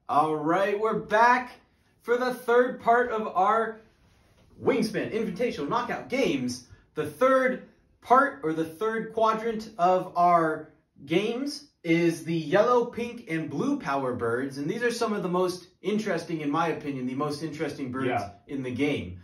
All right, we're back for the third part of our Wingspan Invitational Knockout games. The third part, or the third quadrant of our games, is the yellow, pink, and blue power birds. And these are some of the most interesting, in my opinion, the most interesting birds in the game.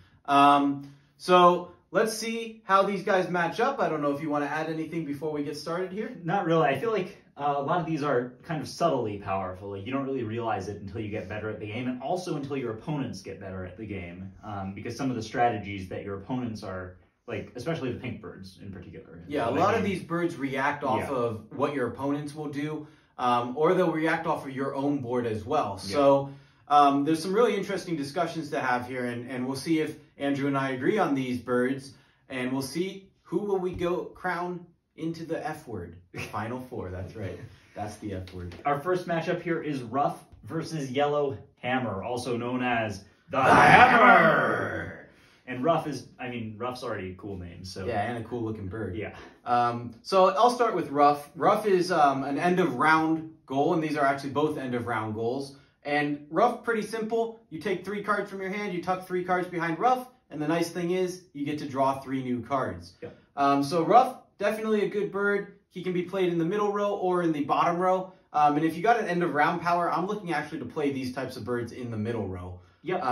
So let's see how these guys match up. I don't know if you want to add anything before we get started here. Not really. I feel like a lot of these are kind of subtly powerful. Like, you don't really realize it until you get better at the game, and also until your opponents get better at the game. Because some of the strategies that your opponents are, like, especially the pink birds in particular. Yeah, a lot of these birds react off of what your opponents will do, or they'll react off of your own board as well. So there's some really interesting discussions to have here, and we'll see if Andrew and I agree on these birds, and we'll see who will we go crown into the F word. Final four, that's right. That's the F word. Our first matchup here is Ruff versus Yellow Hammer, also known as the Hammer. And Ruff is, I mean, Ruff's already a cool name, so. Yeah, and a cool looking bird. Yeah. So I'll start with Ruff. Ruff is an end of round goal, and these are actually both end of round goals. And Ruff, pretty simple. You take 3 cards from your hand, you tuck 3 cards behind Ruff, and the nice thing is you get to draw 3 new cards. Yeah. So Ruff, definitely a good bird. He can be played in the middle row or in the bottom row. And if you got an end of round power, I'm looking actually to play these types of birds in the middle row. Yep.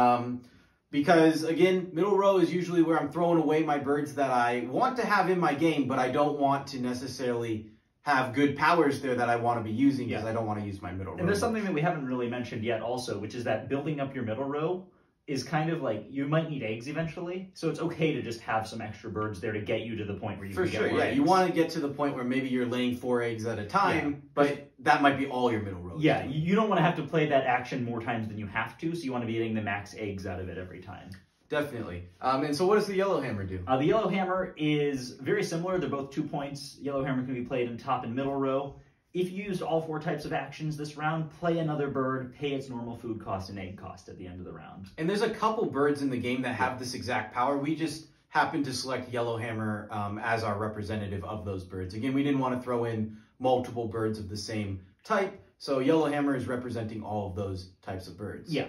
Because, again, middle row is usually where I'm throwing away my birds that I want to have in my game, but I don't want to necessarily have good powers there that I want to be using because I don't want to use my middle row. And there's something that we haven't really mentioned yet also, which is that building up your middle row is kind of like, you might need eggs eventually, so it's okay to just have some extra birds there to get you to the point where you can get more eggs. You want to get to the point where maybe you're laying 4 eggs at a time, but that might be all your middle row. Yeah, you don't want to have to play that action more times than you have to, so you want to be getting the max eggs out of it every time. Definitely. And so what does the yellow hammer do? The yellow hammer is very similar. They're both 2 points. Yellow hammer can be played in top and middle row. If you used all 4 types of actions this round, play another bird, pay its normal food cost and egg cost at the end of the round. And there's a couple birds in the game that have this exact power. We just happened to select yellow hammer as our representative of those birds. Again, we didn't want to throw in multiple birds of the same type, so yellow hammer is representing all of those types of birds. Yeah.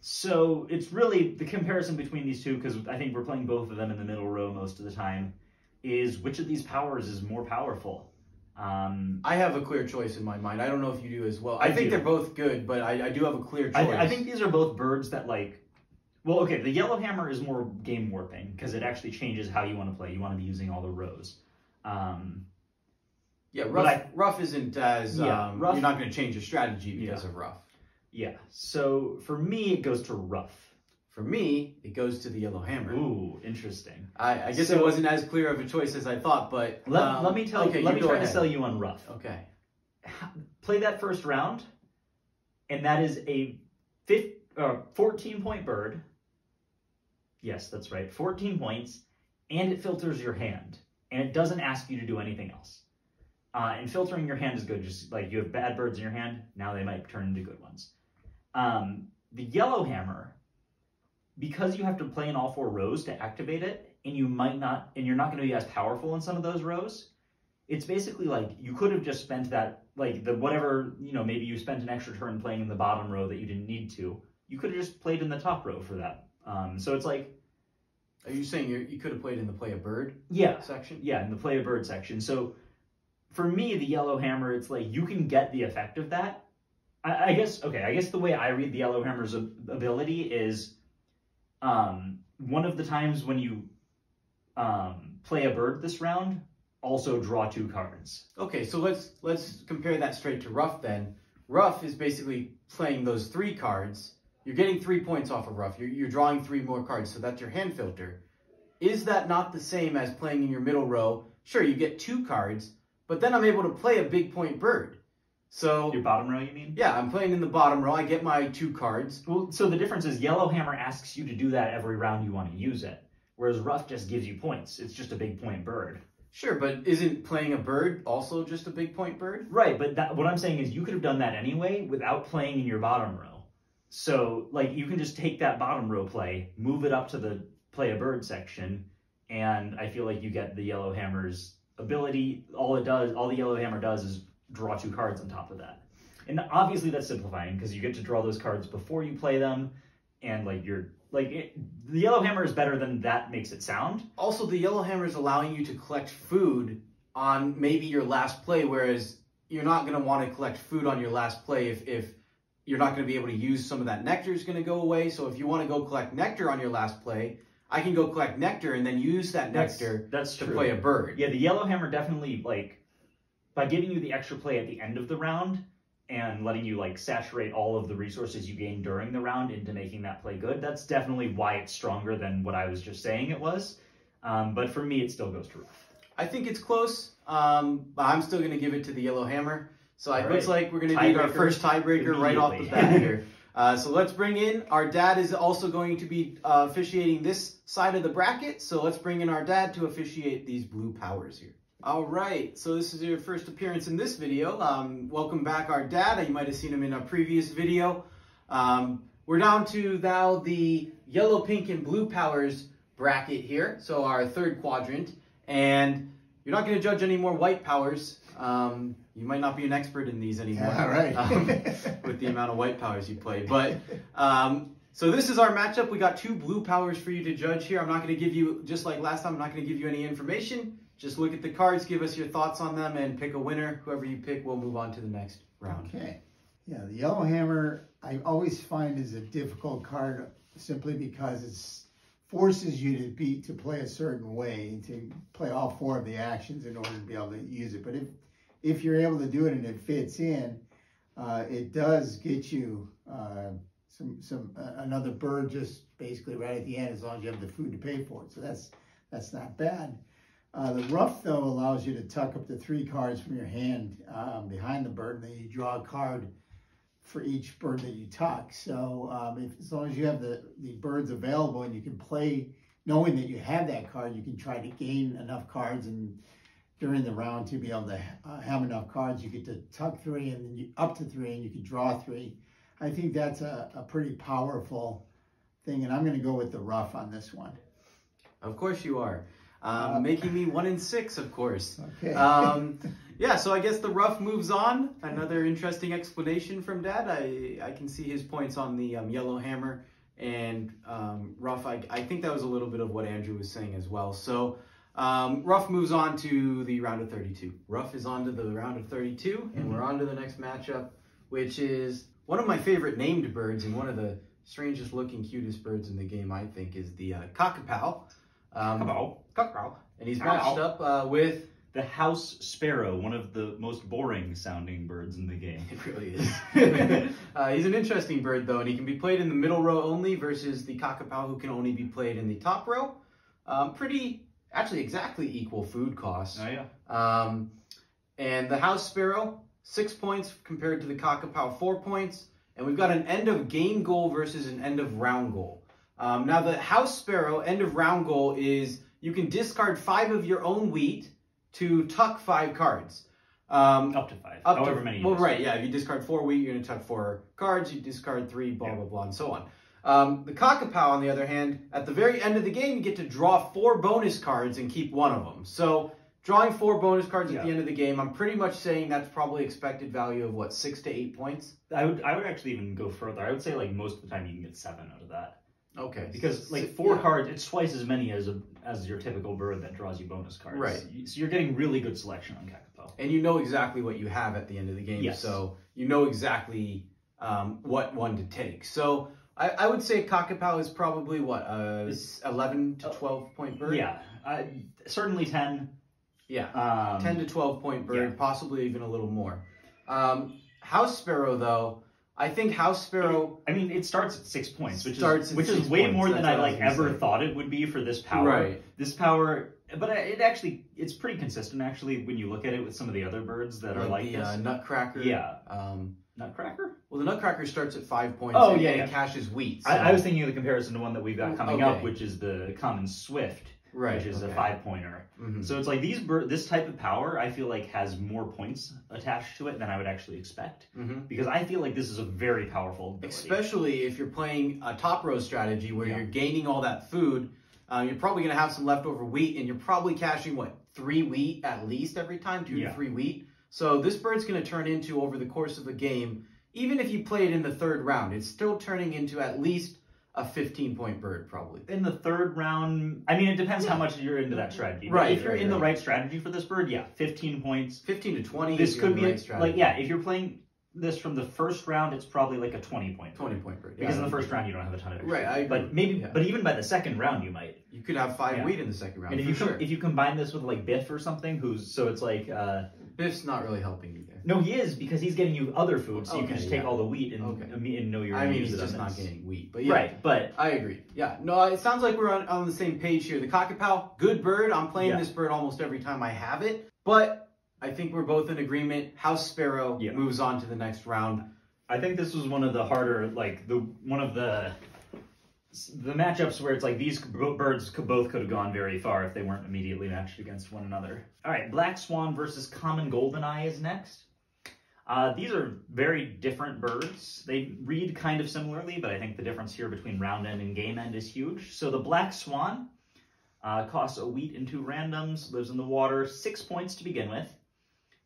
So it's really the comparison between these two, because I think we're playing both of them in the middle row most of the time, is which of these powers is more powerful. I have a clear choice in my mind. I don't know if you do as well. I think they're both good, but I do have a clear choice. I think these are both birds that, like, well, okay, the yellow hammer is more game warping because it actually changes how you want to play. You want to be using all the rows. Yeah, Ruff isn't as, Ruff, you're not going to change your strategy because of Ruff. Yeah, so for me, it goes to Ruff. For me, it goes to the yellow hammer. Ooh, interesting. I guess it wasn't as clear of a choice as I thought, but let me tell you. Let me try to sell you on Ruff. Okay. Play that first round, and that is a 14-point bird. Yes, that's right, 14 points, and it filters your hand, and it doesn't ask you to do anything else. And filtering your hand is good. Just like you have bad birds in your hand, now they might turn into good ones. The yellow hammer, because you have to play in all 4 rows to activate it, and you're not going to be as powerful in some of those rows, it's basically like you could have just spent that, like maybe you spent an extra turn playing in the bottom row that you didn't need to. You could have just played in the top row for that. So it's like... Are you saying you could have played in the play a bird section? Yeah, in the play a bird section. So for me, the yellow hammer, it's like you can get the effect of that. I guess the way I read the yellow hammer's ability is... one of the times when you play a bird this round, also draw 2 cards. Okay, so let's compare that straight to Ruff then. Ruff is basically playing those 3 cards. You're getting 3 points off of Ruff. You're drawing 3 more cards, so that's your hand filter. Is that not the same as playing in your middle row? Sure, you get 2 cards, but then I'm able to play a big point bird. So your bottom row, you mean? Yeah, I'm playing in the bottom row. I get my 2 cards. Well, so the difference is yellow hammer asks you to do that every round you want to use it, whereas Ruff just gives you points. It's just a big point bird. Sure, but isn't playing a bird also just a big point bird? Right, but what I'm saying is you could have done that anyway without playing in your bottom row. So, like, you can just take that bottom row play, move it up to the play a bird section, and I feel like you get the yellow hammer's ability. All the yellow hammer does is draw 2 cards on top of that. And obviously that's simplifying because you get to draw those cards before you play them, and like the yellow hammer is better than that makes it sound. Also, the yellow hammer is allowing you to collect food on maybe your last play, whereas you're not going to want to collect food on your last play if you're not going to be able to use some of that nectar is going to go away. So if you want to go collect nectar on your last play, I can go collect nectar and then use that nectar to play a bird. Yeah, the yellow hammer definitely, like, by giving you the extra play at the end of the round and letting you, like, saturate all of the resources you gain during the round into making that play good, that's definitely why it's stronger than what I was just saying it was. But for me, it still goes to Ruff. I think it's close, but I'm still going to give it to the yellow hammer. So it looks like we're going to need our first tiebreaker right off the bat here. So let's bring in, our dad is also going to be officiating this side of the bracket. So let's bring in our dad to officiate these blue powers here. All right, so this is your first appearance in this video. Welcome back, our dad. You might have seen him in a previous video. We're down to now the yellow, pink, and blue powers bracket here. So our third quadrant. And you're not going to judge any more white powers. You might not be an expert in these anymore. Yeah, right. With the amount of white powers you play. But so this is our matchup. We got two blue powers for you to judge here. I'm not going to give you, just like last time, I'm not going to give you any information. Just look at the cards, give us your thoughts on them, and pick a winner. Whoever you pick, we'll move on to the next round. Okay. Yeah, the yellow hammer, I always find is a difficult card simply because it forces you to play a certain way, to play all four of the actions in order to be able to use it. But if you're able to do it and it fits in, it does get you another bird just basically right at the end, as long as you have the food to pay for it. So that's not bad. The Ruff, though, allows you to tuck up to 3 cards from your hand behind the bird, and then you draw a card for each bird that you tuck. So as long as you have the birds available and you can play knowing that you have that card, you can try to gain enough cards, and during the round to be able to have enough cards, you get to tuck 3 and then up to 3, and you can draw 3. I think that's a pretty powerful thing, and I'm going to go with the Ruff on this one. Of course you are. Making me 1 in 6, of course. Okay. Yeah, so I guess the Ruff moves on. Another interesting explanation from Dad. I can see his points on the yellow hammer and Ruff. I think that was a little bit of what Andrew was saying as well. So Ruff moves on to the round of 32. Ruff is on to the round of 32, and we're on to the next matchup, which is one of my favorite named birds and one of the strangest looking, cutest birds in the game, I think, is the Cockapoo. Cockapoo. And he's matched up with the house sparrow, one of the most boring sounding birds in the game. It really is. He's an interesting bird, though, and he can be played in the middle row only versus the Cockapoo, who can only be played in the top row. Actually exactly equal food costs. Oh, yeah. And the house sparrow, 6 points compared to the Cockapoo, 4 points. And we've got an end of game goal versus an end of round goal. Now the house sparrow end of round goal is you can discard 5 of your own wheat to tuck 5 cards. Up to 5. However many. Well, right, yeah. If you discard 4 wheat, you're going to tuck 4 cards. You discard 3, blah, blah, blah, and so on. The Cockapoo, on the other hand, at the very end of the game, you get to draw 4 bonus cards and keep 1 of them. So drawing 4 bonus cards at the end of the game, I'm pretty much saying that's probably expected value of, what, 6 to 8 points? I would actually even go further. I would say, like, most of the time you can get 7 out of that. Okay. Because, like, 4 cards, it's twice as many as your typical bird that draws you bonus cards. Right. So you're getting really good selection on Cockapoo. And you know exactly what you have at the end of the game. Yes. So you know exactly what one to take. So I would say Cockapoo is probably, what, 11 to 12 point bird? Yeah. Certainly 10. Yeah. 10 to 12 point bird, possibly even a little more. House Sparrow, though, I think House Sparrow... I mean, it starts at 6 points, which is points. way more than I ever thought it would be for this power. Right. This power... But it's pretty consistent, actually, when you look at it with some of the other birds that are like this. Nutcracker. Yeah. Nutcracker? Well, the Nutcracker starts at 5 points and cashes wheat. So. I was thinking of the comparison to one that we've got coming up, which is the common Swift. Right, which is a 5-pointer. Mm-hmm. So it's like this type of power, I feel like has more points attached to it than I would actually expect. Mm-hmm. Because I feel like this is a very powerful ability. Especially if you're playing a top row strategy where you're gaining all that food, you're probably going to have some leftover wheat, and you're probably cashing, what, 3 wheat at least every time? 2 to 3 wheat. So this bird's going to turn into, over the course of the game, even if you play it in the third round, it's still turning into at least a 15-point bird, probably. In the third round, I mean, it depends how much you're into that strategy. Right. If you're in the right strategy for this bird, yeah, 15 points. 15 to 20. This could be right like, yeah, if you're playing this from the first round, it's probably like a 20-point. 20-point bird. Because in the first round you don't have a ton of extra. Right. I agree. But maybe, but even by the second round you might. You could have 5 wheat in the second round. And if you combine this with like Biff or something, so it's like Biff's not really helping you there. No, he is, because he's getting you other food, so you can just take all the wheat and know you're. I mean, he's just not getting wheat, but right. But I agree. Yeah, no, it sounds like we're on the same page here. The Cockapoo, good bird. I'm playing this bird almost every time I have it, but I think we're both in agreement. House Sparrow moves on to the next round. I think this was one of the harder, like one of the matchups where it's like these birds both could have gone very far if they weren't immediately matched against one another. All right, Black Swan versus Common Goldeneye is next. These are very different birds. They read kind of similarly, but I think the difference here between round end and game end is huge. So the Black Swan costs a wheat and 2 randoms, lives in the water, 6 points to begin with.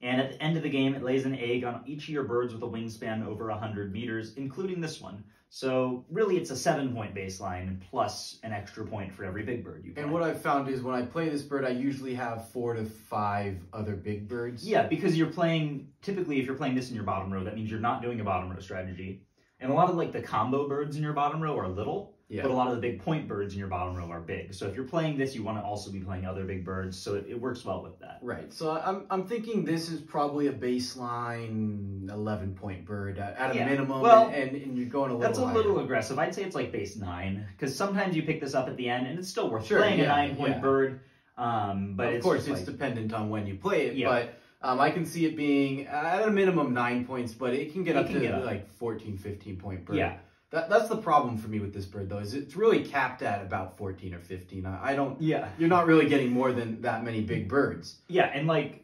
And at the end of the game, it lays an egg on each of your birds with a wingspan over 100 meters, including this one. So really, it's a 7-point baseline plus an extra point for every big bird you play. And what I've found is when I play this bird, I usually have 4 to 5 other big birds. Yeah, because you're playing, typically if you're playing this in your bottom row, that means you're not doing a bottom row strategy. And a lot of like the combo birds in your bottom row are little, but a lot of the big point birds in your bottom row are big. So if you're playing this, you want to also be playing other big birds, so it works well with that. Right. So I'm thinking this is probably a baseline 11-point bird at a minimum, well, and you're going a little That's a higher. little aggressive. I'd say it's like base 9, because sometimes you pick this up at the end, and it's still worth playing a 9-point bird. But of course, it's dependent on when you play it, but I can see it being at a minimum 9 points, but it can get up to like 14, 15-point bird. Yeah. That's the problem for me with this bird, though, is it's really capped at about 14 or 15. I don't... Yeah. You're not really getting more than that many big birds. Yeah, and like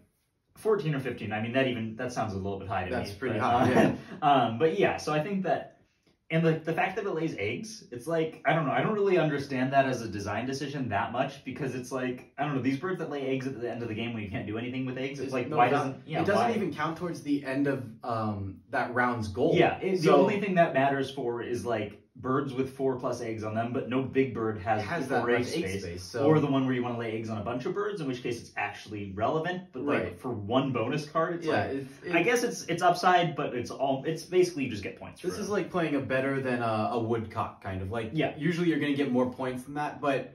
14 or 15, I mean, that sounds a little bit high to me. That's pretty high, yeah. But yeah, so I think that, and the fact that it lays eggs, it's like, I don't know, I don't really understand that as a design decision that much, because it's like, I don't know, these birds that lay eggs at the end of the game when you can't do anything with eggs, it's like, why doesn't... it doesn't even count towards the end of that round's goal. Yeah, the only thing that matters for is like birds with 4+ eggs on them, but no big bird has that 4 egg much space. So... Or the one where you want to lay eggs on a bunch of birds, in which case it's actually relevant. But like for one bonus card, it's I guess it's upside, but it's basically you just get points. This is like playing a better than a woodcock kind of like. Yeah, usually you're gonna get more points than that, but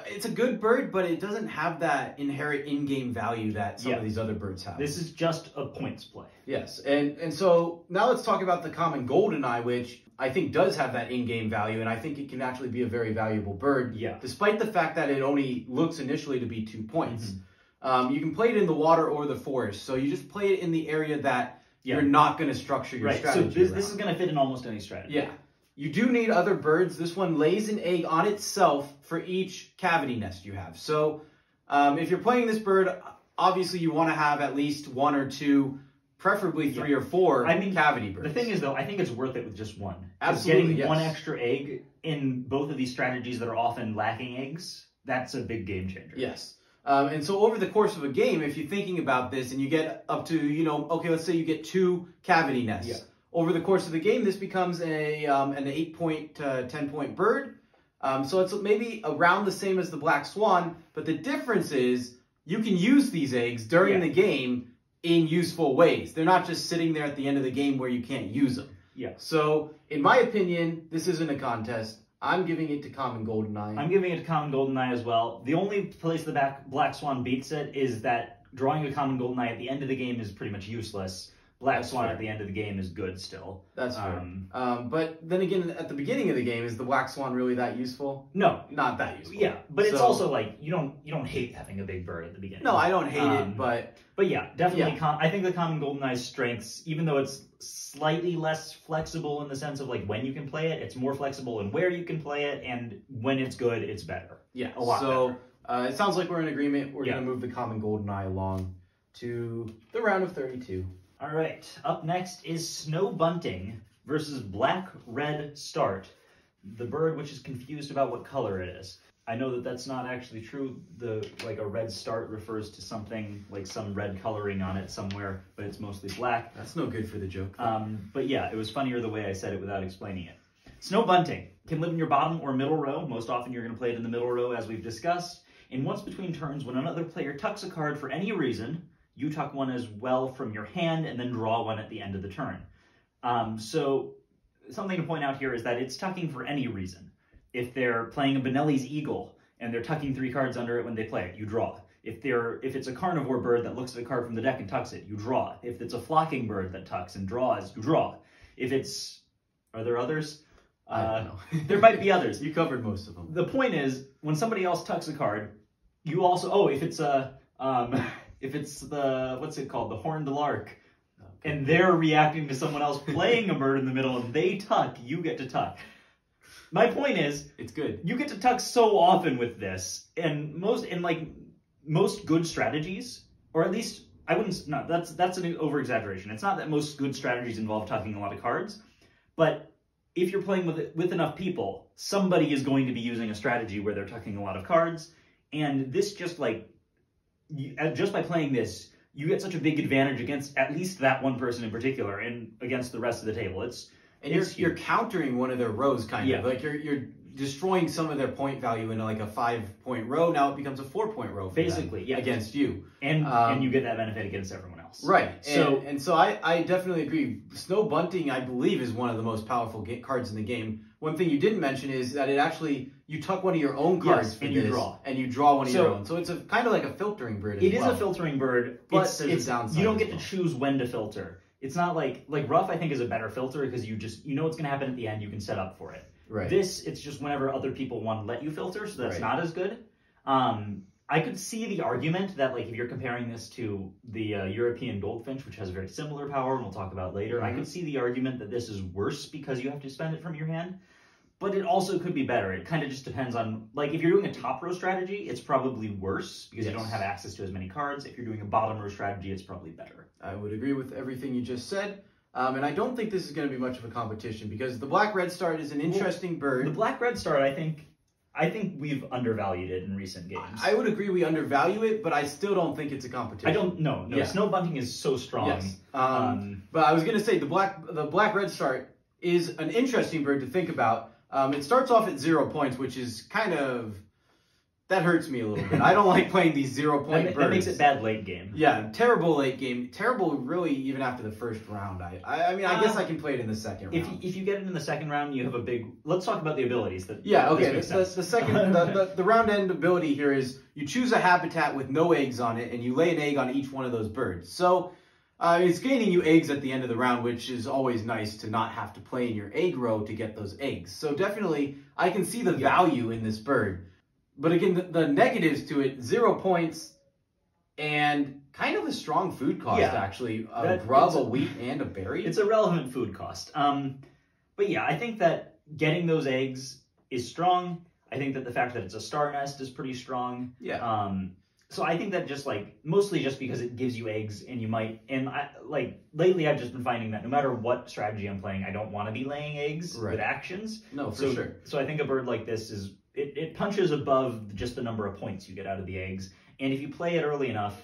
it's a good bird, but it doesn't have that inherent in-game value that some of these other birds have. This is just a points play. Yes, and so now let's talk about the common Goldeneye, which I think does have that in-game value, and I think it can actually be a very valuable bird, despite the fact that it only looks initially to be 2 points. You can play it in the water or the forest, so you just play it in the area that you're not going to structure your strategy so this is going to fit in almost any strategy. Yeah. You do need other birds. This one lays an egg on itself for each cavity nest you have. So if you're playing this bird, obviously you want to have at least 1 or 2, preferably 3 or 4 cavity birds. The thing is, though, I think it's worth it with just 1. Absolutely, getting 1 extra egg in both of these strategies that are often lacking eggs, that's a big game changer. Yes. And so over the course of a game, if you're thinking about this and you get up to, okay, let's say you get 2 cavity nests. Yeah. Over the course of the game, this becomes an 8-point to 10-point bird. So it's maybe around the same as the Black Swan, but the difference is you can use these eggs during the game in useful ways. They're not just sitting there at the end of the game where you can't use them. Yeah. So in my opinion, this isn't a contest. I'm giving it to Common Goldeneye. I'm giving it to Common Goldeneye as well. The only place the Black Swan beats it is that drawing a Common Goldeneye at the end of the game is pretty much useless. Black Swan at the end of the game is good still. That's fair. But then again, at the beginning of the game, is the Black Swan really that useful? No. Not that useful. Yeah, but it's also like, you don't hate having a big bird at the beginning. No, I don't hate it, but... But yeah, definitely, I think the Common Goldeneye's strengths, even though it's slightly less flexible in the sense of like when you can play it, it's more flexible in where you can play it, and when it's good, it's better. Yeah, a lot better. It sounds like we're in agreement. We're going to move the Common Goldeneye along to the round of 32. All right, up next is Snow Bunting versus Black Redstart, the bird which is confused about what color it is. I know that that's not actually true. Like a Redstart refers to something like some red coloring on it somewhere, but it's mostly black. That's no good for the joke. But yeah, it was funnier the way I said it without explaining it. Snow Bunting can live in your bottom or middle row. Most often you're going to play it in the middle row, as we've discussed. And once between turns, when another player tucks a card for any reason, you tuck one as well from your hand and then draw one at the end of the turn. So something to point out here is that it's tucking for any reason. If they're playing a Benelli's Eagle and they're tucking 3 cards under it when they play it, you draw. If it's a carnivore bird that looks at a card from the deck and tucks it, you draw. If it's a flocking bird that tucks and draws, you draw. If it's... Are there others? I don't know. There might be others. You covered most of them. The point is, when somebody else tucks a card, you also... Oh, if it's a... if it's the... What's it called? The Horned Lark. Okay. And they're reacting to someone else playing a bird in the middle and they tuck, you get to tuck. My point is... It's good. You get to tuck so often with this. And most good strategies, or at least... I wouldn't... No, that's an over-exaggeration. It's not that most good strategies involve tucking a lot of cards, but... If you're playing with enough people, somebody is going to be using a strategy where they're tucking a lot of cards, and this just by playing this, you get such a big advantage against at least that one person in particular, and against the rest of the table. You're countering one of their rows, kind of. Like you're destroying some of their point value in like a 5-point row. Now it becomes a 4-point row, basically, against you, and you get that benefit against everyone else. Right. So I definitely agree. Snow Bunting, I believe, is one of the most powerful cards in the game. One thing you didn't mention is that it actually, you tuck one of your own cards and you draw one of your own. So it's kind of like a filtering bird as well. It is a filtering bird, but you don't get to choose when to filter. It's not like Ruff, I think, is a better filter because you know what's going to happen at the end. You can set up for it. Right. This, it's just whenever other people want to let you filter, so that's not as good. I could see the argument that, like, if you're comparing this to the European Goldfinch, which has a very similar power, and we'll talk about later, I could see the argument that this is worse because you have to spend it from your hand. But it also could be better. It kind of just depends on, like, if you're doing a top row strategy, it's probably worse because you don't have access to as many cards. If you're doing a bottom row strategy, it's probably better. I would agree with everything you just said. And I don't think this is going to be much of a competition because the Black Redstart is an interesting bird. The Black Redstart, I think we've undervalued it in recent games. I would agree we undervalue it, but I still don't think it's a competition. No. Snow Bunting is so strong. Yes. But I was going to say the Black Redstart is an interesting bird to think about. It starts off at 0 points, which is kind of... That hurts me a little bit. I don't like playing these 0-point birds. That makes it bad late game. Yeah, terrible late game. Terrible really even after the first round. I mean, I guess I can play it in the second round. If you get it in the second round, you have a big... Let's talk about the abilities. The round end ability here is you choose a habitat with no eggs on it, and you lay an egg on each one of those birds. So it's gaining you eggs at the end of the round, which is always nice to not have to play in your egg row to get those eggs. So definitely, I can see the value in this bird. But again, the negatives to it, 0 points, and kind of a strong food cost, actually. A grub, a wheat, and a berry. It's a relevant food cost. But yeah, I think that getting those eggs is strong. I think that the fact that it's a star nest is pretty strong. Yeah. So I think that just mostly just because it gives you eggs and you might, and lately I've just been finding that no matter what strategy I'm playing, I don't want to be laying eggs with actions. No, for sure. So I think a bird like this is, it punches above just the number of points you get out of the eggs. And if you play it early enough,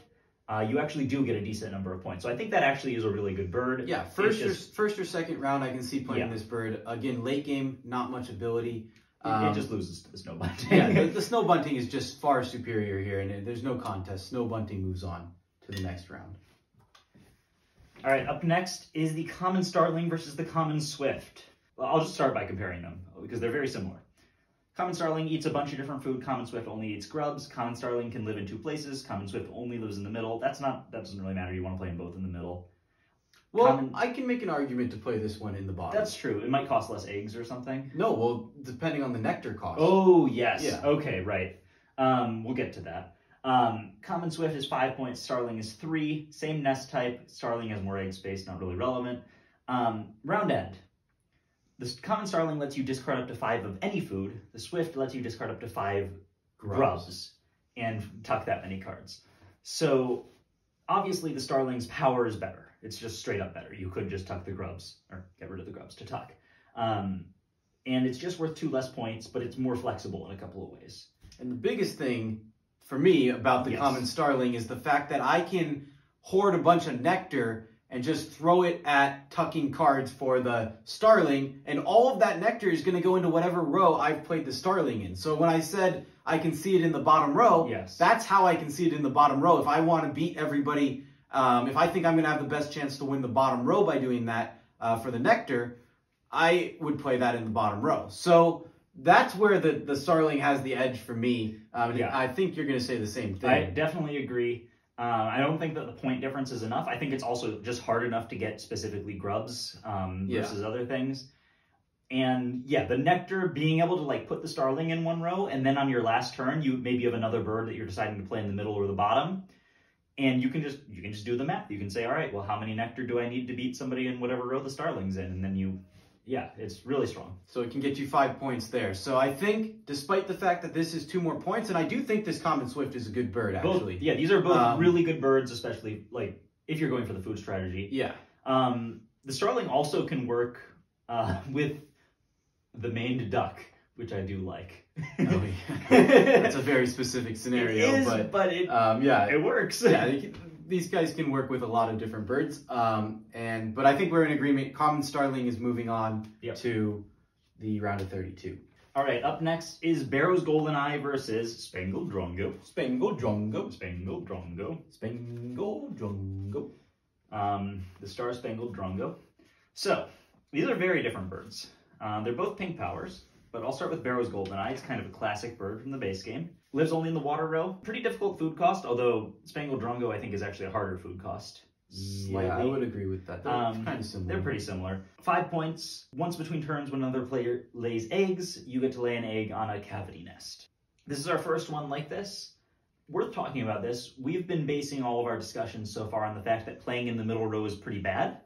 you actually do get a decent number of points. So I think that actually is a really good bird. Yeah, first or second round, I can see playing this bird. Again, late game, not much ability. It just loses to the Snow Bunting. Yeah, the Snow Bunting is just far superior here, and there's no contest. Snow Bunting moves on to the next round. All right, up next is the common Starling versus the common Swift. Well, I'll just start by comparing them, because they're very similar. Common Starling eats a bunch of different food. Common Swift only eats grubs. Common Starling can live in 2 places. Common Swift only lives in the middle. That doesn't really matter. You want to play them both in the middle. Well, I can make an argument to play this one in the bottom. That's true. It might cost less eggs or something. No, well, depending on the nectar cost. Oh, yes. Yeah. Okay, right. We'll get to that. Common Swift is 5 points. Starling is 3. Same nest type. Starling has more egg space. Not really relevant. Round end. The common Starling lets you discard up to 5 of any food. The Swift lets you discard up to 5 grubs and tuck that many cards. So, obviously, the Starling's power is better. It's just straight up better. You could just tuck the grubs, or get rid of the grubs to tuck. And it's just worth 2 less points, but it's more flexible in a couple of ways. And the biggest thing for me about the Yes. common Starling is the fact that I can hoard a bunch of nectar and just throw it at tucking cards for the Starling, and all of that nectar is going to go into whatever row I've played the Starling in. So when I said I can see it in the bottom row, Yes. that's how I can see it in the bottom row. If I want to beat everybody, if I think I'm going to have the best chance to win the bottom row by doing that for the nectar, I would play that in the bottom row. So that's where the Starling has the edge for me. Yeah. I think you're going to say the same thing. I definitely agree. I don't think that the point difference is enough. I think it's also just hard enough to get specifically grubs versus other things. And yeah, the nectar, being able to like put the Starling in one row, and then on your last turn, you maybe have another bird that you're deciding to play in the middle or the bottom. And you can just do the math. You can say, all right, well, how many nectar do I need to beat somebody in whatever row the Starling's in? And then yeah, it's really strong. So it can get you 5 points there. So I think, despite the fact that this is 2 more points, and I do think this Common Swift is a good bird, actually. Yeah, these are both really good birds, especially like if you're going for the food strategy. Yeah. The Starling also can work with the maned duck, which I do like. Oh, yeah. That's a very specific scenario. It is, but it works. Yeah, these guys can work with a lot of different birds. But I think we're in agreement. Common Starling is moving on to the round of 32. All right, up next is Barrows Goldeneye versus Spangled Drongo. Spangled Drongo. Spangled Drongo. Spangled Drongo. The Star Spangled Drongo. So, these are very different birds. They're both pink powers, but I'll start with Barrows Goldeneye. It's kind of a classic bird from the base game. Lives only in the water row. Pretty difficult food cost, although Spangled Drongo, I think, is actually a harder food cost. Slightly. Yeah, I would agree with that. They're kind of similar. They're pretty similar. 5 points. Once between turns, when another player lays eggs, you get to lay an egg on a cavity nest. This is our first one like this. Worth talking about this. We've been basing all of our discussions so far on the fact that playing in the middle row is pretty bad.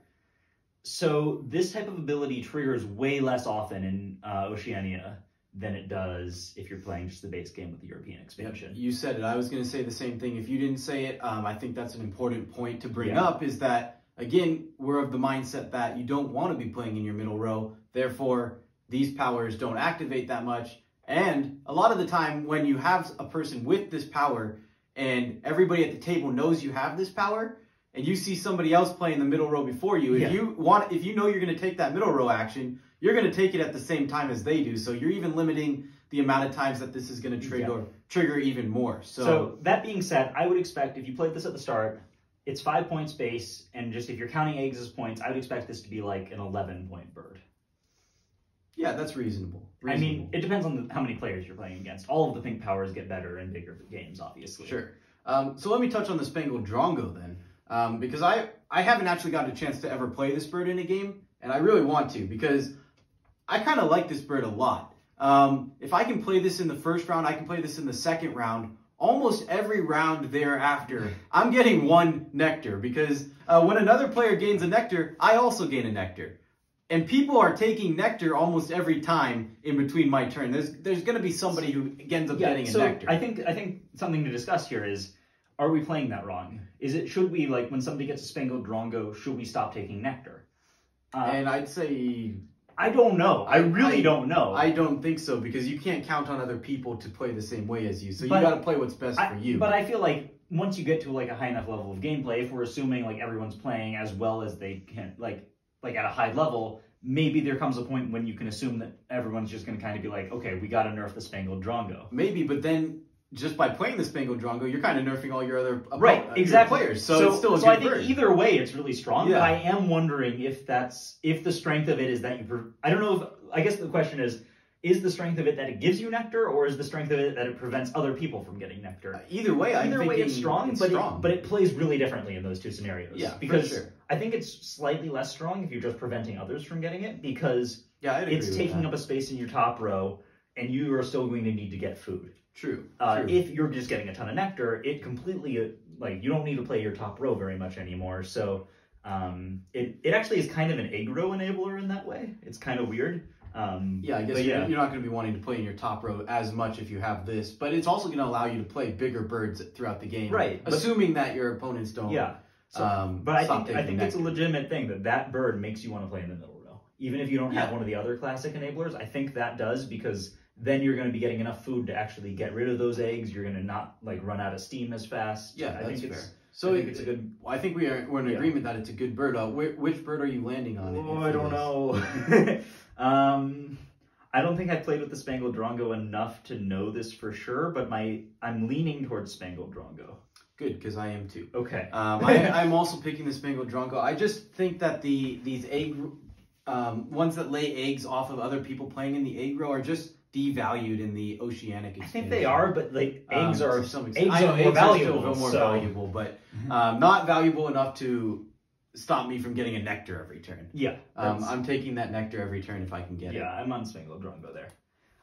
So this type of ability triggers way less often in Oceania than it does if you're playing just the base game with the European expansion. You said it. I was going to say the same thing. If you didn't say it, I think that's an important point to bring up, is that, again, we're of the mindset that you don't want to be playing in your middle row. Therefore, these powers don't activate that much. And a lot of the time when you have a person with this power and everybody at the table knows you have this power, and you see somebody else play in the middle row before you, if you know you're going to take that middle row action, you're going to take it at the same time as they do. So you're even limiting the amount of times that this is going to trigger even more. So that being said, I would expect if you played this at the start, it's 5 points base, and just if you're counting eggs as points, I would expect this to be like an 11-point bird. Yeah, that's reasonable. I mean, it depends on how many players you're playing against. All of the pink powers get better in bigger games, obviously. Sure. So let me touch on the Spangled Drongo then, because I haven't actually gotten a chance to ever play this bird in a game, and I really want to, because I kind of like this bird a lot. If I can play this in the first round, I can play this in the second round. Almost every round thereafter, I'm getting 1 nectar, because when another player gains a nectar, I also gain a nectar. And people are taking nectar almost every time in between my turn. There's going to be somebody who ends up getting a nectar. I think something to discuss here is, are we playing that wrong? Should we, like, when somebody gets a Spangled Drongo, should we stop taking nectar? And I'd say... I don't know. I really don't know. I don't think so, because you can't count on other people to play the same way as you. So you got to play what's best for you. But I feel like once you get to like a high enough level of gameplay, if we're assuming like everyone's playing as well as they can, like at a high level, maybe there comes a point when you can assume that everyone's just going to kind of be like, okay, we got to nerf the Spangled Drongo. Maybe, but then just by playing the Spangled Drongo, you're kind of nerfing all your other players. So it's still a good I think bird. Either way, it's really strong. Yeah. But I am wondering if the strength of it is that I don't know if, I guess the question is the strength of it that it gives you nectar, or is the strength of it that it prevents other people from getting nectar? Either way, it's strong, but it plays really differently in those two scenarios. Yeah, because for sure. I think it's slightly less strong if you're just preventing others from getting it, because it's taking up a space in your top row, and you are still going to need to get food. True. If you're just getting a ton of nectar, it completely, you don't need to play your top row very much anymore. So it actually is kind of an egg row enabler in that way. It's kind of weird. I guess you're not going to be wanting to play in your top row as much if you have this, but it's also going to allow you to play bigger birds throughout the game. Right. Assuming that your opponents don't. Yeah. But I think it's a legitimate thing that bird makes you want to play in the middle row. Even if you don't have one of the other classic enablers, I think that does, because then you're going to be getting enough food to actually get rid of those eggs. You're going to not like run out of steam as fast. Yeah, I that's think fair. it's, So I think it's a good. I think we're in agreement that it's a good bird. Which bird are you landing on? Oh, I don't know. I don't think I've played with the Spangled Drongo enough to know this for sure, but I'm leaning towards Spangled Drongo. Good, because I am too. Okay. I'm also picking the Spangled Drongo. I just think that these egg ones that lay eggs off of other people playing in the egg row are just devalued in the oceanic expansion. I think they are, but like eggs are some eggs I know, are more valuable. Still more valuable, but not valuable enough to stop me from getting a nectar every turn. Yeah. I'm taking that nectar every turn if I can get it. Yeah, I'm on Spangled Drongo there.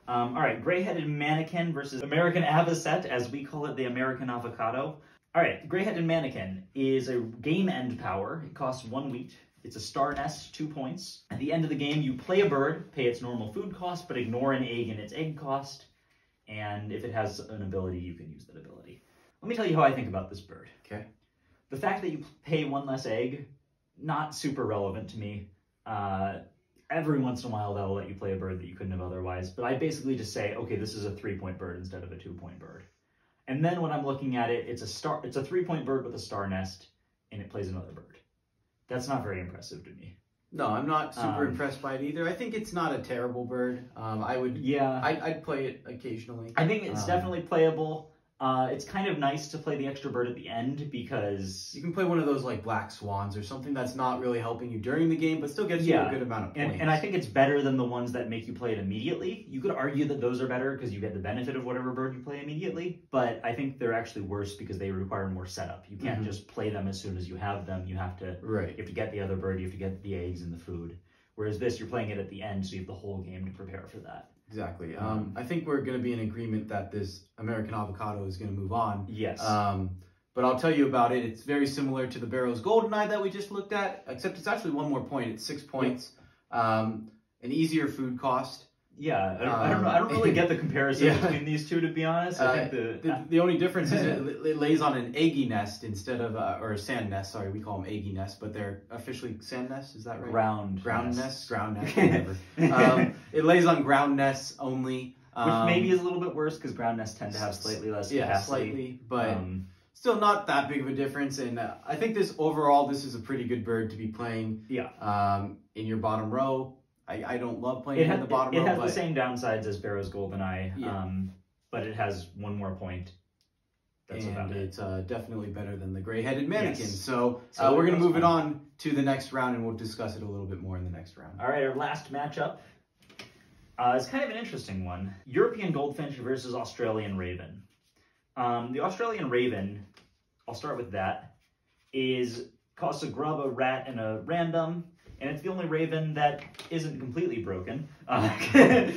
All right, Greyheaded Mannequin versus American Avocet, as we call it, the American Avocado. All right, Greyheaded Mannequin is a game end power. It costs 1 wheat. It's a star nest, 2 points. At the end of the game, you play a bird, pay its normal food cost, but ignore an egg in its egg cost. And if it has an ability, you can use that ability. Let me tell you how I think about this bird. Okay. The fact that you pay 1 less egg, not super relevant to me. Every once in a while, that'll let you play a bird that you couldn't have otherwise. But I basically just say, okay, this is a 3-point bird instead of a 2-point bird. And then when I'm looking at it, it's a 3-point bird with a star nest, and it plays another bird. That's not very impressive to me. No, I'm not super impressed by it either. I think it's not a terrible bird. I'd play it occasionally. I think it's definitely playable. It's kind of nice to play the extra bird at the end because you can play one of those like black swans or something that's not really helping you during the game, but still gets you a good amount of points. And I think it's better than the ones that make you play it immediately. You could argue that those are better because you get the benefit of whatever bird you play immediately, but I think they're actually worse because they require more setup. You can't just play them as soon as you have them. You have to get the other bird, you have to get the eggs and the food. Whereas this, you're playing it at the end, so you have the whole game to prepare for that. Exactly. I think we're going to be in agreement that this American Avocado is going to move on. Yes. But I'll tell you about it. It's very similar to the Barrows Goldeneye that we just looked at, except it's actually 1 more point. It's 6 points. An easier food cost. Yeah, I don't know. I don't really get the comparison between these two, to be honest. I think the only difference is it lays on an eggy nest instead of or a sand nest. Sorry, we call them eggy nests, but they're officially sand nests. Is that right? Ground nest, whatever. It lays on ground nests only, which maybe is a little bit worse because ground nests tend to have slightly less capacity. Yeah, slightly, but still not that big of a difference. And I think this is a pretty good bird to be playing. Yeah. In your bottom row. I don't love playing it in the bottom row. It has the same downsides as Barrows Goldeneye, but it has 1 more point. That's about it. It's definitely better than the Greyheaded Mannequin. Yes. So we're going to move it on to the next round, and we'll discuss it a little bit more in the next round. All right, our last matchup is kind of an interesting one. European Goldfinch versus Australian Raven. The Australian Raven, I'll start with that, costs a grub, a rat, and a random. And it's the only Raven that isn't completely broken. It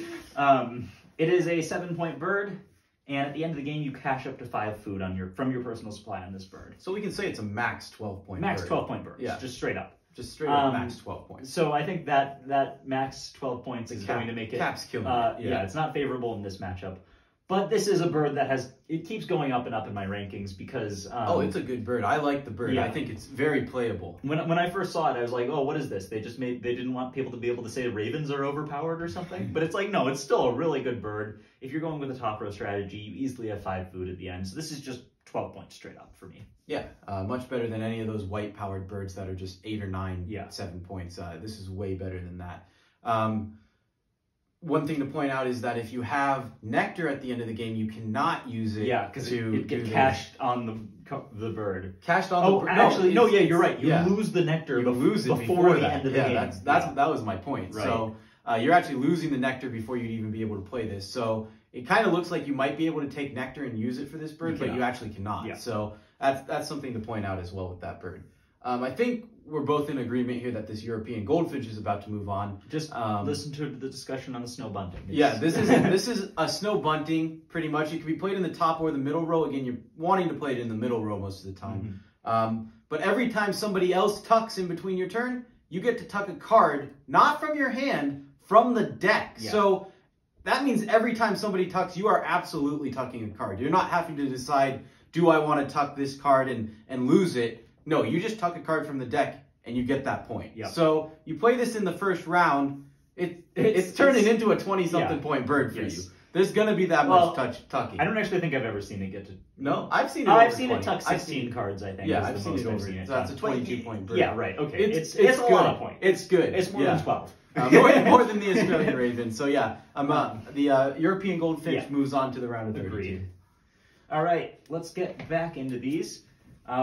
is a 7-point bird, and at the end of the game, you cash up to 5 food from your personal supply on this bird. So we can say it's a max 12-point bird. Max 12-point bird, just straight up. Just straight up max 12 points. So I think that max 12 points is going to make it... Cap's killing it. Yeah, it's not favorable in this matchup. But this is a bird that it keeps going up and up in my rankings because... it's a good bird. I like the bird. Yeah. I think it's very playable. When I first saw it, I was like, oh, what is this? They didn't want people to be able to say ravens are overpowered or something. But it's like, no, it's still a really good bird. If you're going with a top row strategy, you easily have 5 food at the end. So this is just 12 points straight up for me. Yeah, much better than any of those white-powered birds that are just 8 or 9, 7 points. This is way better than that. One thing to point out is that if you have nectar at the end of the game, you cannot use it. Yeah, because it gets cached on the bird. Cached on the bird. Actually, no, you're right. You lose the nectar before the end of the game. That was my point. Right. So you're actually losing the nectar before you'd even be able to play this. So it kind of looks like you might be able to take nectar and use it for this bird, but you actually cannot. Yeah. So that's something to point out as well with that bird. I think we're both in agreement here that this European Goldfinch is about to move on. Just listen to the discussion on the snow bunting. This is a snow bunting, pretty much. It can be played in the top or the middle row. Again, you're wanting to play it in the middle row most of the time. But every time somebody else tucks in between your turn, you get to tuck a card, not from your hand, from the deck. Yeah. So that means every time somebody tucks, you are absolutely tucking a card. You're not having to decide, do I want to tuck this card and lose it? No, you just tuck a card from the deck and you get that point. Yep. So you play this in the first round, it's turning into a 20-something point bird for you. There's gonna be that much tucking. I don't actually think I've ever seen it get to. No, I've seen it. I've seen it tuck 16 cards. I think. Yeah, I've seen it over. So that's a 22-point bird. Yeah, right. Okay, it's good. a lot of points. It's good. It's more than 12. More than the Australian Raven. So yeah, the European Goldfinch moves on to the round of 32. Agreed. All right, let's get back into these.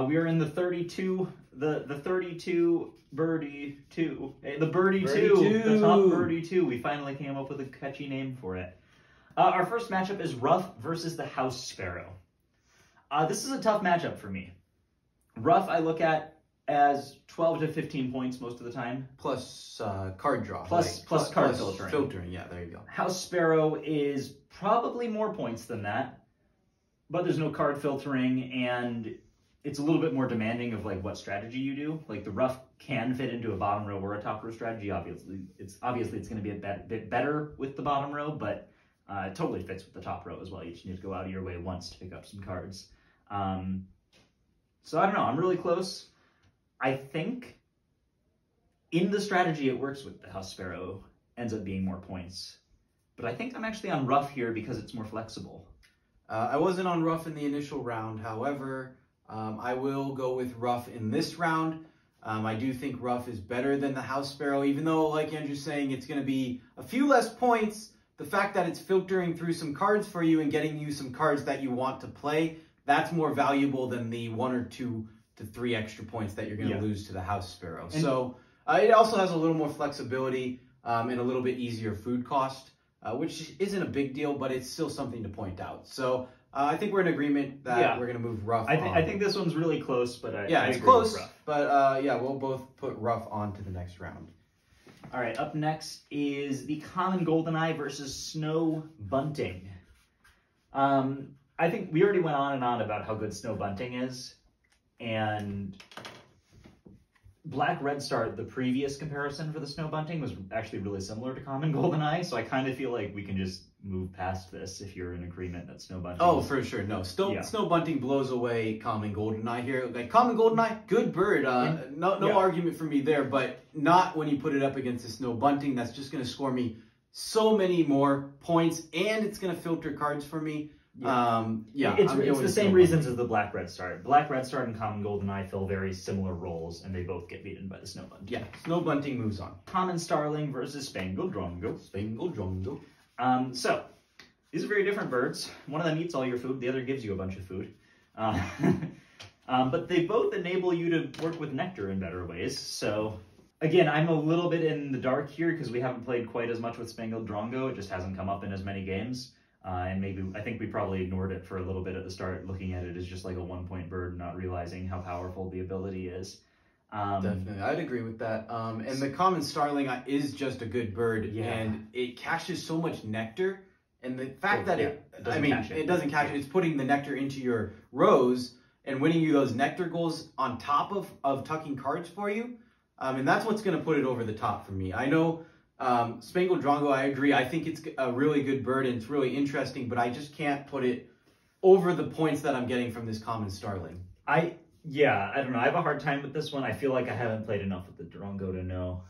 We are in the 32, the 32 birdie 2, the birdie 2, the top birdie 2. We finally came up with a catchy name for it. Our first matchup is Ruff versus the House Sparrow. This is a tough matchup for me. Ruff I look at as 12 to 15 points most of the time. Plus card draw. Plus card filtering. Filtering, yeah, there you go. House Sparrow is probably more points than that, but there's no card filtering, and it's a little bit more demanding of like what strategy you do. Like the Ruff can fit into a bottom row or a top row strategy. Obviously, it's going to be a bit better with the bottom row, but it totally fits with the top row as well. You just need to go out of your way once to pick up some cards. So I don't know. I'm really close. I think in the strategy it works with the House Sparrow, ends up being more points. But I think I'm actually on Ruff here because it's more flexible. I wasn't on Ruff in the initial round. However, I will go with Ruff in this round. I do think Ruff is better than the House Sparrow, even though, like Andrew's saying, it's going to be a few less points. The fact that it's filtering through some cards for you and getting you some cards that you want to play, that's more valuable than the 1 or 2 to 3 extra points that you're going to lose to the House Sparrow. And so it also has a little more flexibility and a little bit easier food cost, which isn't a big deal, but it's still something to point out. So I think we're in agreement that we're going to move Ruff I think this one's really close, but I it's agree close, with Ruff. but we'll both put Ruff on to the next round. All right, up next is the common Goldeneye versus Snow Bunting. I think we already went on and on about how good Snow Bunting is, and Black Redstart, the previous comparison for the Snow Bunting, was actually really similar to common Goldeneye, so I kind of feel like we can just move past this if you're in agreement that Snow Bunting... Oh, for sure. No, Snow Bunting blows away common Goldeneye here. Like, common Goldeneye, good bird. No argument for me there, but not when you put it up against the Snow Bunting. That's just going to score me so many more points, and it's going to filter cards for me. It's the same reasons as the Black Redstart. Black Redstart and common Goldeneye fill very similar roles, and they both get beaten by the Snow Bunting. Yeah, Snow Bunting moves on. Common Starling versus Spangled Drongo. Spangled Drongo. So, these are very different birds. One of them eats all your food, the other gives you a bunch of food. But they both enable you to work with nectar in better ways. So, again, I'm a little bit in the dark here because we haven't played quite as much with Spangled Drongo. It just hasn't come up in as many games. And I think we probably ignored it for a little bit at the start, looking at it as just like a 1-point bird, not realizing how powerful the ability is. Definitely, I'd agree with that. And the common Starling is just a good bird, and it caches so much nectar. And the fact that it doesn't cache it, it's putting the nectar into your rows and winning you those nectar goals on top of tucking cards for you. And that's what's going to put it over the top for me. I know Spangled Drongo, I agree. I think it's a really good bird and it's really interesting, but I just can't put it over the points that I'm getting from this common Starling. I don't know. I have a hard time with this one. I feel like I haven't played enough with the Drongo to know.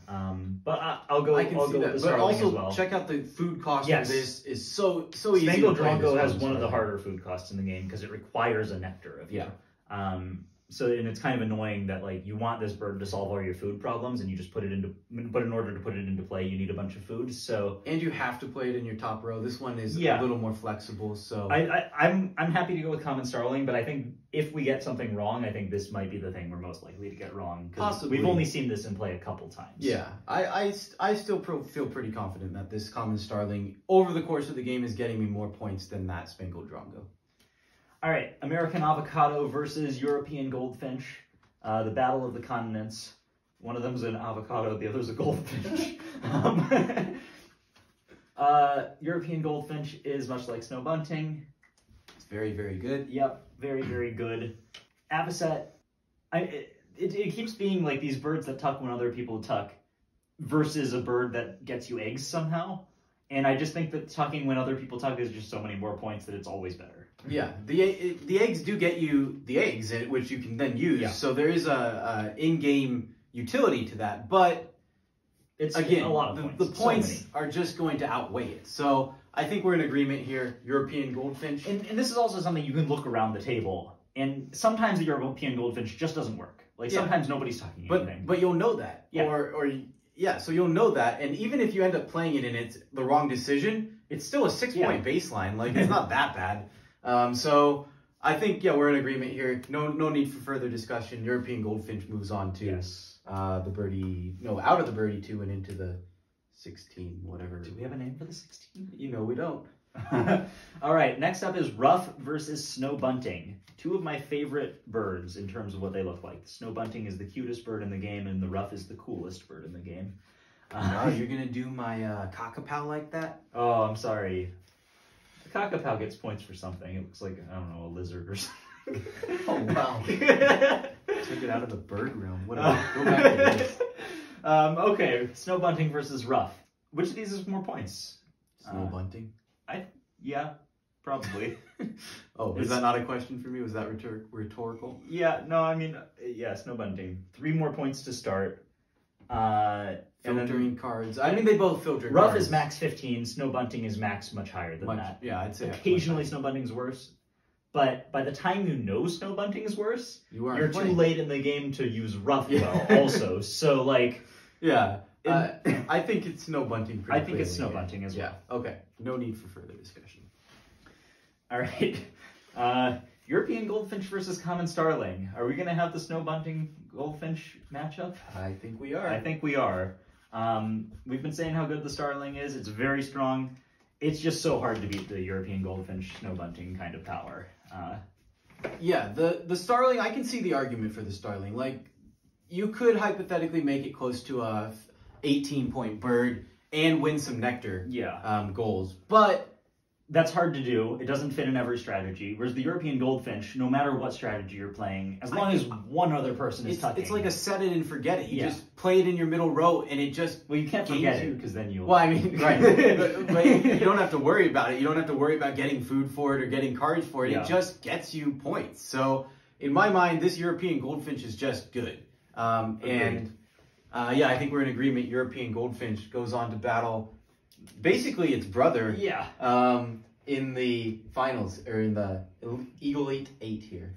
But I'll go with the Starling but also, as well. Check out the food cost of this is so easy. Spangled Drongo has one of the harder food costs in the game because it requires a nectar of you. And it's kind of annoying that like you want this bird to solve all your food problems and you just but in order to put it into play, you need a bunch of food. So and you have to play it in your top row. This one is a little more flexible. So I'm happy to go with common Starling, but I think if we get something wrong, I think this might be the thing we're most likely to get wrong. Possibly. We've only seen this in play a couple times. Yeah, I still feel pretty confident that this common Starling over the course of the game is getting me more points than that Spangled Drongo. All right, American Avocado versus European Goldfinch. The battle of the continents. One of them's an avocado, the other's a goldfinch. European Goldfinch is much like Snow Bunting. It's very, very good. Yep, very, very good. Avocet, it keeps being like these birds that tuck when other people tuck versus a bird that gets you eggs somehow. And I just think that tucking when other people tuck is just so many more points that it's always better. Yeah, the eggs do get you the eggs, which you can then use. Yeah. So there is a in-game utility to that. But It's again, a lot of the points. points are just going to outweigh it. So I think we're in agreement here. European Goldfinch. And this is also something you can look around the table, and sometimes the European Goldfinch just doesn't work. Like sometimes nobody's talking anything. But you'll know that. Yeah. So you'll know that. And even if you end up playing it and it's the wrong decision, it's still a 6-point baseline. Like it's not that bad. So I think we're in agreement here. No need for further discussion. European Goldfinch moves on to the birdie. No, out of the birdie 2 and into the 16, whatever. Do we have a name for the 16? You know we don't. All right, next up is Ruff versus Snow Bunting. Two of my favorite birds in terms of what they look like. The Snow Bunting is the cutest bird in the game, and the Ruff is the coolest bird in the game. You're going to do my Cockapoo like that? Oh, I'm sorry. The Cockapoo gets points for something. It looks like, I don't know, a lizard or something. Oh, wow. Took it out of the bird realm. What about, go back to this. Okay, Snow Bunting versus Ruff. Which of these is more points? Snow Bunting? Yeah, probably. Oh, is that not a question for me? Was that rhetorical? Yeah, no, I mean, Snow Bunting. 3 more points to start. Filtering cards. I mean, they both filter Ruff cards. is max 15. Snow Bunting is max much higher than that. Yeah, I'd say. Occasionally, Snow Bunting's worse. But by the time you know Snow Bunting is worse, you're too late in the game to use Ruff well also. So, like... Yeah. I think it's Snow Bunting. I think it's Snow Bunting as well. Yeah. Okay. No need for further discussion. All right. European Goldfinch versus Common Starling. Are we going to have the Snow Bunting Goldfinch matchup? I think we are. I think we are. We've been saying how good the Starling is. It's very strong. It's just so hard to beat the European Goldfinch Snow Bunting kind of power. Yeah, the Starling, I can see the argument for the Starling. Like, you could hypothetically make it close to a 18-point bird and win some nectar goals. But that's hard to do. It doesn't fit in every strategy. Whereas the European Goldfinch, no matter what strategy you're playing, as long as one other person is touching. It's like a set it and forget it. You just play it in your middle row and it just you can't forget it because then you'll... Well, I mean, right. but you don't have to worry about it. You don't have to worry about getting food for it or getting cards for it. Yeah. It just gets you points. So in my mind, this European Goldfinch is just good. I think we're in agreement. European Goldfinch goes on to battle basically its brother in the finals, or in the Elite 8 here.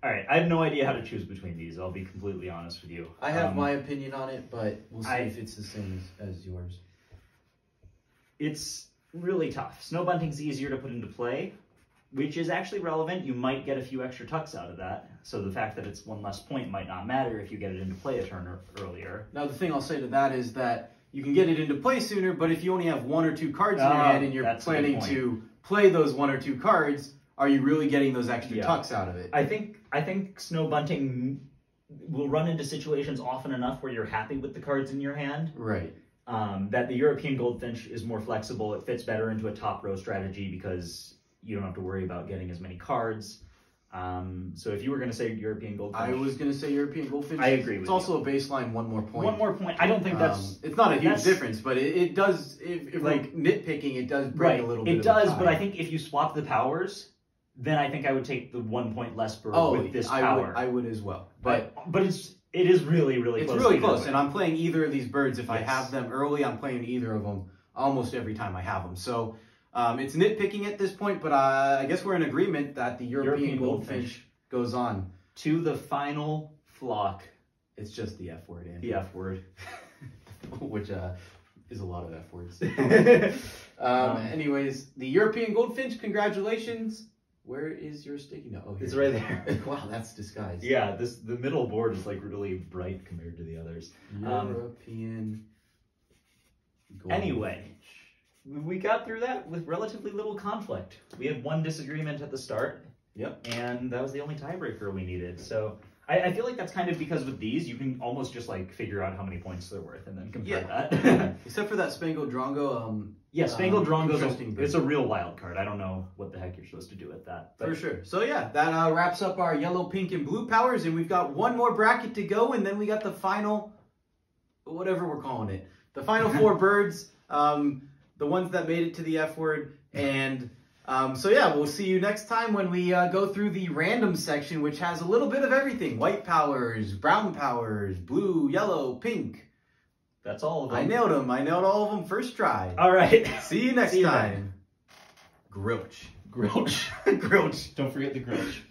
All right, I have no idea how to choose between these. I'll be completely honest with you. I have my opinion on it, but we'll see if it's the same as yours. It's really tough. Snow Bunting's easier to put into play, which is actually relevant. You might get a few extra tucks out of that. So the fact that it's 1 less point might not matter if you get it into play a turn earlier. Now, the thing I'll say to that is that you can get it into play sooner, but if you only have 1 or 2 cards in your hand and you're planning to play those 1 or 2 cards, are you really getting those extra tucks out of it? I think Snow Bunting will run into situations often enough where you're happy with the cards in your hand. Right. That the European Goldfinch is more flexible. It fits better into a top row strategy because you don't have to worry about getting as many cards. So if you were going to say European Goldfinch... I was going to say European Goldfinch. I agree with you. It's also a baseline 1 more point. 1 more point. I don't think that's... It's not a huge difference, but it does... If like nitpicking, it does break a little bit. It does, but I think if you swap the powers, then I think I would take the 1 point less bird with this power. I would as well. But it is really, really close. It's really close, and I'm playing either of these birds. If I have them early, I'm playing either of them almost every time I have them. So it's nitpicking at this point, but I guess we're in agreement that the European Goldfinch goes on to the final flock. It's just the F word, Andy. The F word. Which is a lot of F words. Anyways, the European Goldfinch, congratulations. Where is your sticky note? Oh, here. It's right there. Wow, that's disguised. Yeah, the middle board is like really bright compared to the others. European Goldfinch. Anyway, we got through that with relatively little conflict. We had 1 disagreement at the start. Yep. And that was the only tiebreaker we needed. So I feel like that's kind of because with these, you can almost just like figure out how many points they're worth and then compare that. Except for that Spangled Drongo. Yeah, Spangled Drongo, it's a real wild card. I don't know what the heck you're supposed to do with that. But. For sure. So yeah, that wraps up our yellow, pink, and blue powers. And we've got 1 more bracket to go. And then we got the final, whatever we're calling it. The final 4 birds. The ones that made it to the F word. And... so yeah, we'll see you next time when we go through the random section, which has a little bit of everything. White powers, brown powers, blue, yellow, pink, That's all of them. I nailed them. I nailed all of them first try. All right. See you next See you time. Grilch. Grouch. Grilch. Don't forget the Grouch.